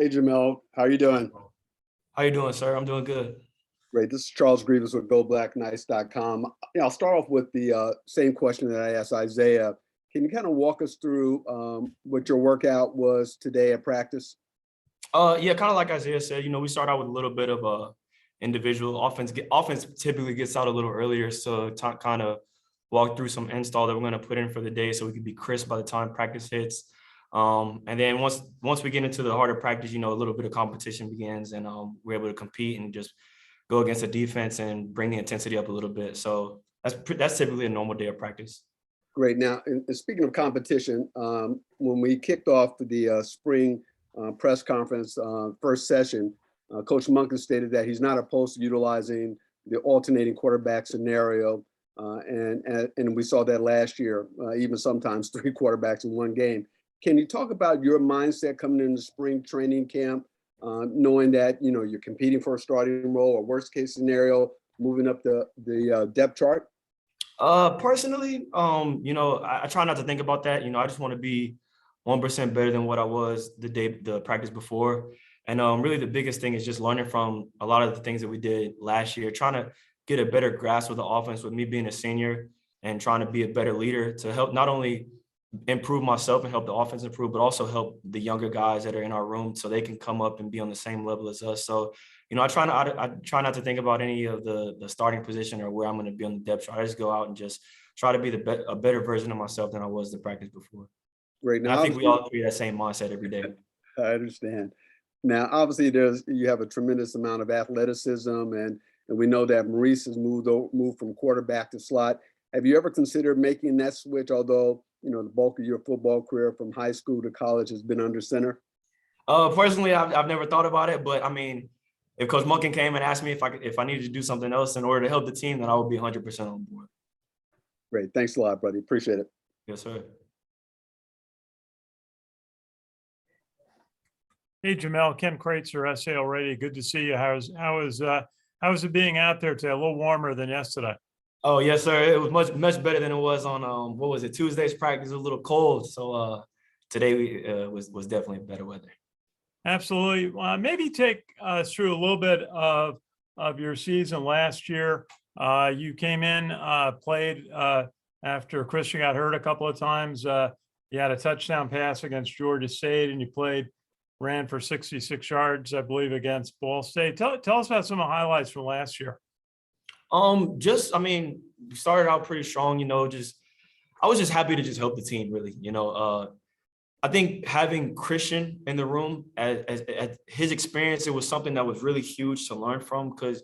Hey, Jamel, how are you doing? How you doing, sir? I'm doing good. Great. This is Charles Grievous with GoBlackKnights.com. I'll start off with the same question that I asked Isaiah. Can you kind of walk us through what your workout was today at practice? Yeah, kind of like Isaiah said, we start out with a little bit of a individual offense. Offense typically gets out a little earlier, so kind of walk through some install that we're going to put in for the day, so we can be crisp by the time practice hits. And then once we get into the harder practice, a little bit of competition begins, and we're able to compete and just go against the defense and bring the intensity up a little bit. So that's typically a normal day of practice. Great. Now, and speaking of competition, when we kicked off the spring press conference first session, Coach Monken stated that he's not opposed to utilizing the alternating quarterback scenario. And we saw that last year, even sometimes 3 quarterbacks in one game. Can you talk about your mindset coming into spring training camp, knowing that you're competing for a starting role, or worst case scenario, moving up the depth chart? Personally, I try not to think about that. I just want to be 1% better than what I was the practice before. And really the biggest thing is just learning from a lot of the things that we did last year, trying to get a better grasp of the offense with me being a senior and trying to be a better leader to help not only improve myself and help the offense improve, but also help the younger guys that are in our room so they can come up and be on the same level as us. So, I try not to think about any of the starting position or where I'm going to be on the depth chart. I just go out and just try to be a better version of myself than I was the practice before. Great. And Now, I think we all create that same mindset every day. I understand. Now, obviously, you have a tremendous amount of athleticism, and we know that Maurice has moved from quarterback to slot. Have you ever considered making that switch? Although the bulk of your football career from high school to college has been under center. Personally, I've never thought about it, but I mean, if Coach Monken came and asked me if I needed to do something else in order to help the team, then I would be 100% on board. Great. Thanks a lot, buddy. Appreciate it. Yes, sir. Hey, Jamel, Ken Kreitzer, SAL Radio. Good to see you. How is it being out there today? A little warmer than yesterday. Oh, yes, sir. It was much better than it was on what was it? Tuesday's practice was a little cold. So today was definitely better weather. Absolutely. Maybe take us through a little bit of your season last year. You came in, played after Christian got hurt a couple of times. You had a touchdown pass against Georgia State, and you ran for 66 yards, I believe, against Ball State. Tell us about some of the highlights from last year. We started out pretty strong, I was just happy to just help the team, really. I think having Christian in the room, at his experience, it was something that was really huge to learn from, because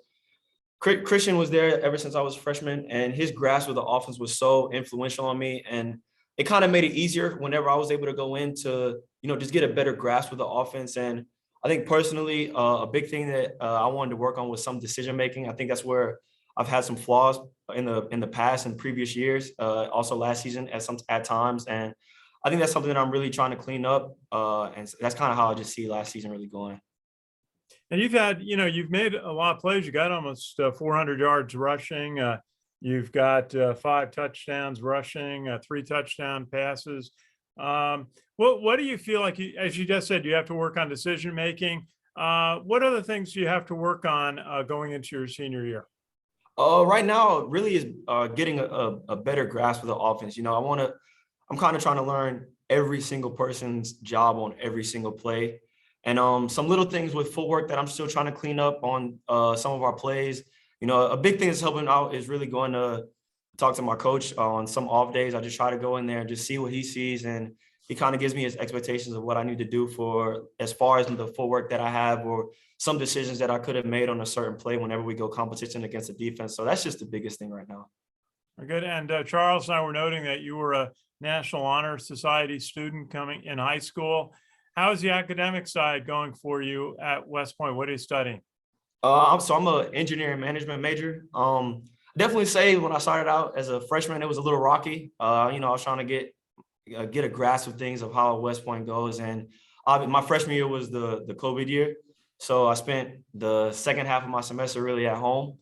Christian was there ever since I was a freshman, and his grasp of the offense was so influential on me. And it kind of made it easier whenever I was able to go in to, just get a better grasp of the offense. And I think personally, a big thing that I wanted to work on was some decision-making. I think that's where I've had some flaws in the past and previous years, also last season at times. And I think that's something that I'm really trying to clean up. And that's kind of how I just see last season really going. And you've made a lot of plays. You got almost 400 yards rushing. You've got 5 touchdowns rushing, 3 touchdown passes. What do you feel like, as you just said, you have to work on decision making? What other things do you have to work on going into your senior year? Right now, really is getting a better grasp of the offense. I'm kind of trying to learn every single person's job on every single play. And some little things with footwork that I'm still trying to clean up on some of our plays. A big thing that's helping out is really going to talk to my coach on some off days. I just try to go in there and just see what he sees, and he kind of gives me his expectations of what I need to do for as far as the footwork that I have, or some decisions that I could have made on a certain play whenever we go competition against the defense. So that's just the biggest thing right now. Very good. And Charles and I were noting that you were a National Honor Society student coming in high school. How is the academic side going for you at West Point? What are you studying? I'm an engineering management major. Definitely say when I started out as a freshman, it was a little rocky. I was trying to get a grasp of things of how West Point goes. And my freshman year was the COVID year. So I spent the second half of my semester really at home,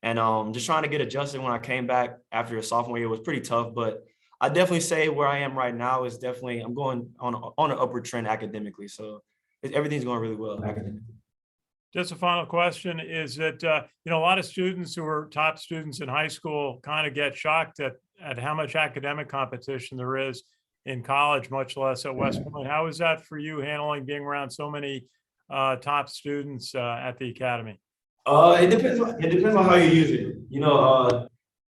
and just trying to get adjusted when I came back after a sophomore year was pretty tough. But I definitely say where I am right now is definitely I'm going on an upward trend academically. So everything's going really well academically. Just a final question is that, a lot of students who are top students in high school kind of get shocked at how much academic competition there is in college, much less at West Point. How is that for you handling being around so many top students at the academy? It depends. It depends on how you use it.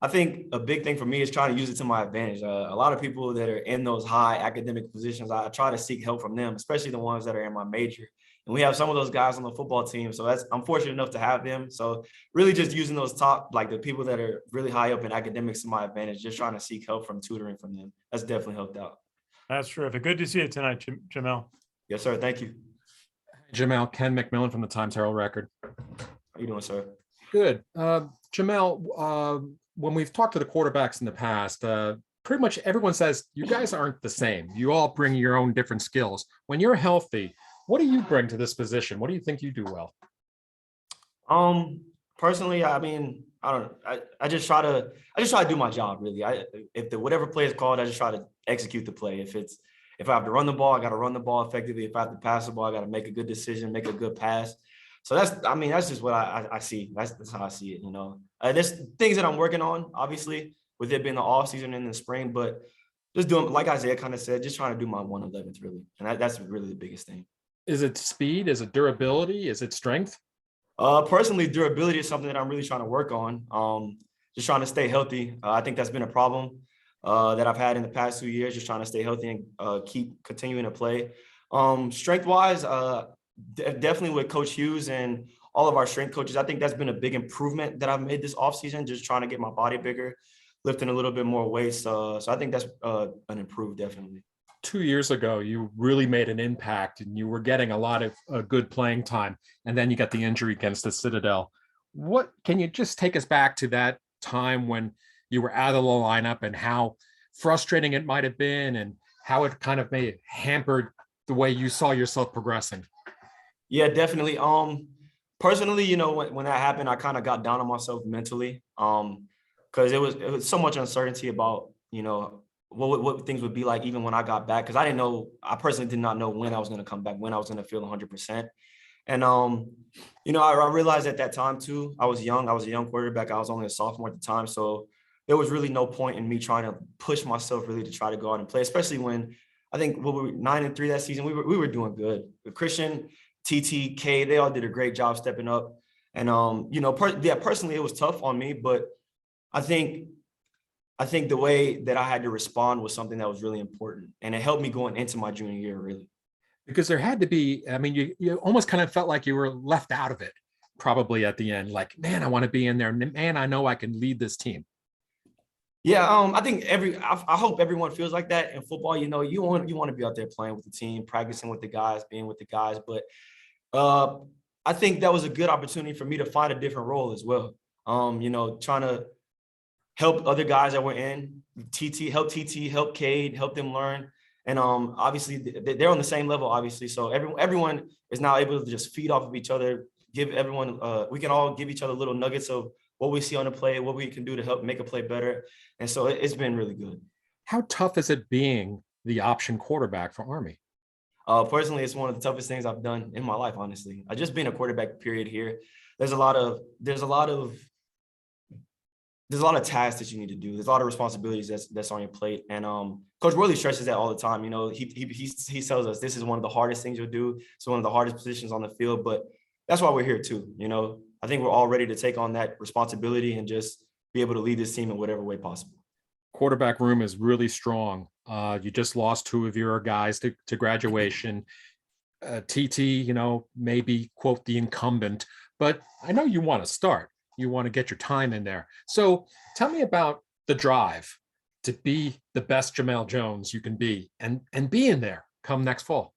I think a big thing for me is trying to use it to my advantage. A lot of people that are in those high academic positions, I try to seek help from them, especially the ones that are in my major. And we have some of those guys on the football team. So I'm fortunate enough to have them. So really just using those top, like the people that are really high up in academics to my advantage, just trying to seek help from tutoring from them. That's definitely helped out. That's terrific. Good to see you tonight, Jemel. Yes, sir. Thank you. Jemel, Ken McMillan from the Times Herald Record. How you doing, sir? Good. Jemel, when we've talked to the quarterbacks in the past, pretty much everyone says you guys aren't the same. You all bring your own different skills. When you're healthy, what do you bring to this position? What do you think you do well? Personally, I mean, I don't know. I just try to do my job really. If whatever play is called, I just try to execute the play. If I have to run the ball, I got to run the ball effectively. If I have to pass the ball, I got to make a good decision, make a good pass. So that's just what I see. That's how I see it. There's things that I'm working on, obviously, with it being the off season and the spring, but just doing, like Isaiah kind of said, just trying to do my 1/11th really, and that's really the biggest thing. Is it speed? Is it durability? Is it strength? Personally, durability is something that I'm really trying to work on. Just trying to stay healthy. I think that's been a problem that I've had in the past 2 years, just trying to stay healthy and keep continuing to play. Strength-wise, definitely with Coach Hughes and all of our strength coaches, I think that's been a big improvement that I've made this offseason, just trying to get my body bigger, lifting a little bit more weights. So I think that's an improved, definitely. 2 years ago, you really made an impact and you were getting a lot of good playing time. And then you got the injury against the Citadel. What can you just take us back to that time when you were out of the lineup and how frustrating it might have been and how it kind of may have hampered the way you saw yourself progressing? Yeah, definitely. Personally, when that happened, I kind of got down on myself mentally, because it was so much uncertainty about, what things would be like even when I got back, because I personally did not know when I was going to come back, when I was going to feel 100%. And, I realized at that time too, I was a young quarterback. I was only a sophomore at the time. So there was really no point in me trying to push myself really to try to go out and play, especially when I think we were 9-3 that season. We were doing good. Christian, TT, K, they all did a great job stepping up. And, personally, it was tough on me, but I think the way that I had to respond was something that was really important. And it helped me going into my junior year, really. Because there had to be, you almost kind of felt like you were left out of it, probably at the end, like, man, I want to be in there. Man, I know I can lead this team. Yeah, I think I hope everyone feels like that in football. You want to be out there playing with the team, practicing with the guys, being with the guys. But I think that was a good opportunity for me to find a different role as well. Trying to help other guys that were in help Cade, help them learn. And obviously they're on the same level, obviously. So everyone is now able to just feed off of each other, give everyone, we can all give each other little nuggets of what we see on the play, what we can do to help make a play better. And so it's been really good. How tough is it being the option quarterback for Army? Personally, it's one of the toughest things I've done in my life, honestly. I just been a quarterback period here. There's a lot of tasks that you need to do. There's a lot of responsibilities that's on your plate. And Coach Worley stresses that all the time. He tells us this is one of the hardest things you'll do. It's one of the hardest positions on the field, but that's why we're here too. I think we're all ready to take on that responsibility and just be able to lead this team in whatever way possible. Quarterback room is really strong. You just lost two of your guys to graduation. TT, maybe quote the incumbent, but I know you want to start. You want to get your time in there. So tell me about the drive to be the best Jemel Jones you can be and be in there come next fall.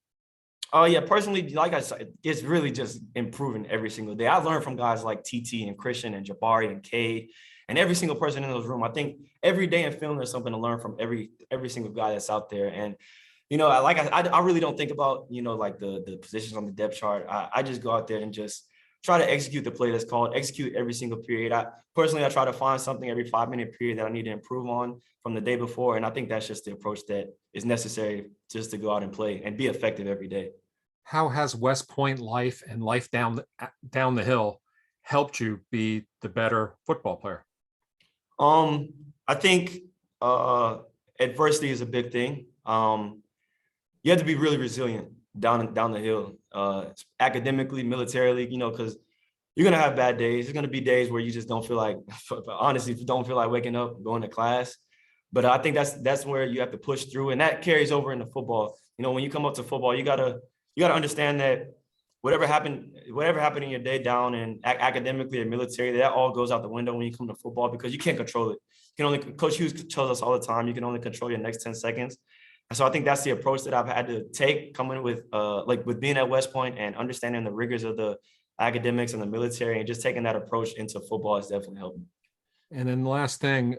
Oh yeah, personally, like I said, it's really just improving every single day. I learned from guys like TT and Christian and Jabari and Cade and every single person in those room. I think every day in film, there's something to learn from every single guy that's out there. And, I really don't think about, like the positions on the depth chart. I just go out there and just try to execute the play that's called, execute every single period. I try to find something every 5-minute period that I need to improve on from the day before. And I think that's just the approach that is necessary just to go out and play and be effective every day. how has West Point life and life down the hill helped you be the better football player? I think adversity is a big thing. You have to be really resilient down the hill, academically, militarily, because you're gonna have bad days. There's gonna be days where you just don't feel like, honestly, don't feel like waking up, going to class. But I think that's where you have to push through, and that carries over into football. When you come up to football, you gotta understand that whatever happened in your day down and academically or military, that all goes out the window when you come to football because you can't control it. You can only, Coach Hughes tells us all the time, you can only control your next 10 seconds. And so I think that's the approach that I've had to take coming with with being at West Point and understanding the rigors of the academics and the military, and just taking that approach into football has definitely helped me. And then the last thing,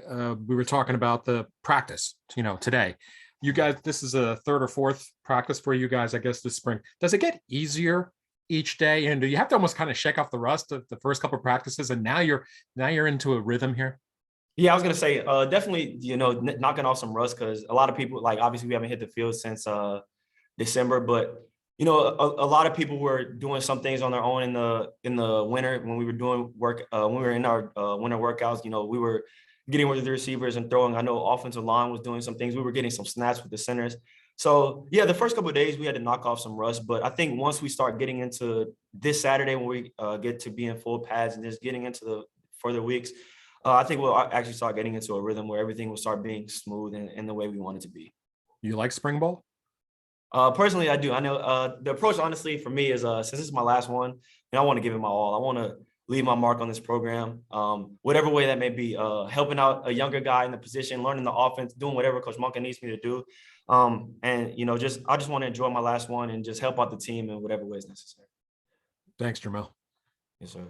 we were talking about the practice, today. You guys, this is a third or fourth practice for you guys, I guess, this spring. Does it get easier each day? And do you have to almost kind of shake off the rust of the first couple of practices, and now you're into a rhythm here? Yeah, I was gonna say definitely, knocking off some rust, because a lot of people, like, obviously we haven't hit the field since December, but a lot of people were doing some things on their own in the winter when we were doing work, when we were in our winter workouts. We were getting with the receivers and throwing. I know offensive line was doing some things. We were getting some snaps with the centers. So yeah, the first couple of days we had to knock off some rust, but I think once we start getting into this Saturday, when we get to be in full pads and just getting into the further weeks, I think we'll actually start getting into a rhythm where everything will start being smooth and the way we want it to be. You like spring ball? Personally, I do. I know the approach, honestly, for me is since this is my last one, and I want to give it my all. I want to leave my mark on this program, whatever way that may be, helping out a younger guy in the position, learning the offense, doing whatever Coach Monken needs me to do. And I just want to enjoy my last one and just help out the team in whatever way is necessary. Thanks, Jemel. Yes, sir.